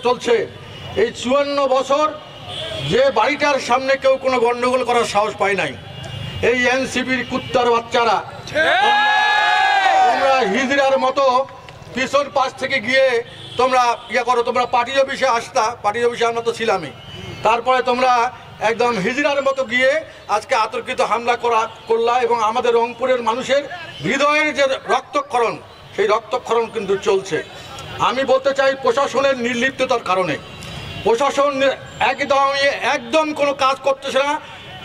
চলছে এই 54 বছর যে বাড়িটার সামনে কেউ কোনো গন্ডগোল করার সাহস পায় নাই। এই এনসিপির কুত্তার বাচ্চারা তোমরা হিজড়ার মতো পিছন পাশ থেকে গিয়ে তোমরা করো, তোমরা পার্টি অফিসে আসতা, পার্টি অফিসে আমরা তো ছিলামই, তারপরে তোমরা একদম হিজড়ার মতো গিয়ে আজকে আতর্কিত হামলা করলা এবং আমাদের রংপুরের মানুষের হৃদয়ের যে রক্তক্ষরণ, সেই রক্তক্ষরণ কিন্তু চলছে। আমি বলতে চাই প্রশাসনের নির্লিপ্ততার কারণে প্রশাসন একদম কোনো কাজ করতেছে না।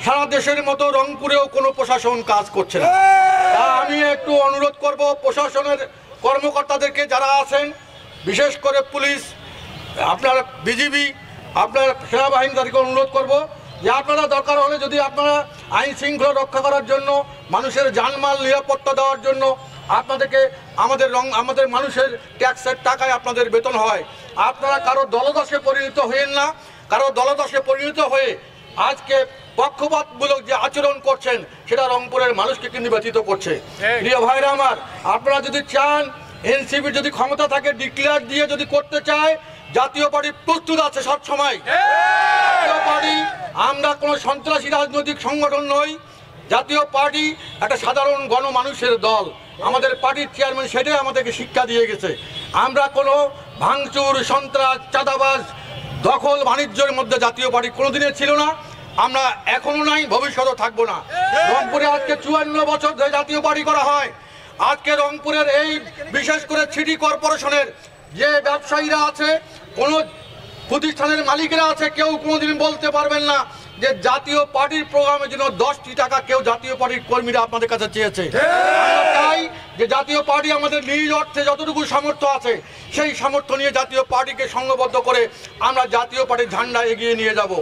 সারা দেশের মতো রংপুরেও কোনো প্রশাসন কাজ করছে না। আমি একটু অনুরোধ করব প্রশাসনের কর্মকর্তাদেরকে যারা আছেন, বিশেষ করে পুলিশ, আপনার বিজিবি, আপনার সেনাবাহিনী, তাদেরকে অনুরোধ করব যে আপনারা দরকার হলে যদি আপনারা আইন শৃঙ্খলা রক্ষা করার জন্য, মানুষের জানমাল নিরাপত্তা দেওয়ার জন্য আপনাদেরকে আমাদের মানুষের ট্যাক্সের টাকায় আপনাদের বেতন হয়, আপনারা কারো দলদাসে পরিণত হয়েন না। কারো দলদাসে পরিণত হয়ে আজকে পক্ষপাতমূলক যে আচরণ করছেন সেটা রংপুরের মানুষকে কিন্তু ব্যথিত করছে। প্রিয় ভাইরা আমার, আপনারা যদি চান এনসিপির যদি ক্ষমতা থাকে ডিক্লেয়ার দিয়ে যদি করতে চায়, জাতীয় পার্টি প্রস্তুত আছে সব সময়। জাতীয় পার্টি আমরা কোনো সন্ত্রাসী রাজনৈতিক সংগঠন নই। জাতীয় পার্টি একটা সাধারণ গণমানুষের দল। আমাদের পার্টির চেয়ারম্যান সেটাই আমাদেরকে শিক্ষা দিয়ে গেছে। আমরা কোনো ভাঙচুর, সন্ত্রাস, চাঁদাবাজ, দখল বাণিজ্যের মধ্যে জাতীয় পার্টি কোনোদিনই ছিল না, আমরা এখনো নাই, ভবিষ্যতেও থাকবো না। রংপুরে আজকে 54 বছর ধরে জাতীয় পার্টি করা হয়। আজকে রংপুরের এই বিশেষ করে সিটি কর্পোরেশনের যে ব্যবসায়ীরা আছে, কোনো প্রতিষ্ঠানের মালিকেরা আছে, কেউ কোনোদিন বলতে পারবেন না যে জাতীয় পার্টির প্রোগ্রামের জন্য 10টি টাকা কেউ জাতীয় পার্টির কর্মীরা আপনাদের কাছে চেয়েছে। আমরা চাই যে জাতীয় পার্টি আমাদের নিজ অর্থে যতটুকু সামর্থ্য আছে সেই সামর্থ্য নিয়ে জাতীয় পার্টিকে সংঘবদ্ধ করে আমরা জাতীয় পার্টির ঝান্ডা এগিয়ে নিয়ে যাব।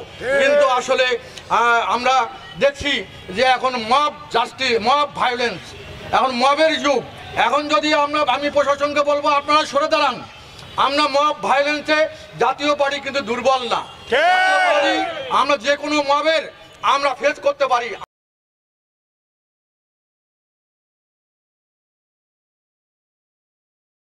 কিন্তু আসলে আমরা দেখছি যে এখন মব জাস্টিস, মব ভায়োলেন্স, এখন মবের যুগ। এখন যদি আমি প্রশাসনকে বলবো আপনারা সরে দাঁড়ান। আমরা মব ভায়োলেন্সে জাতীয় পার্টি কিন্তু দুর্বল না। আমরা যে কোনো মবের আমরা ফেস করতে পারি।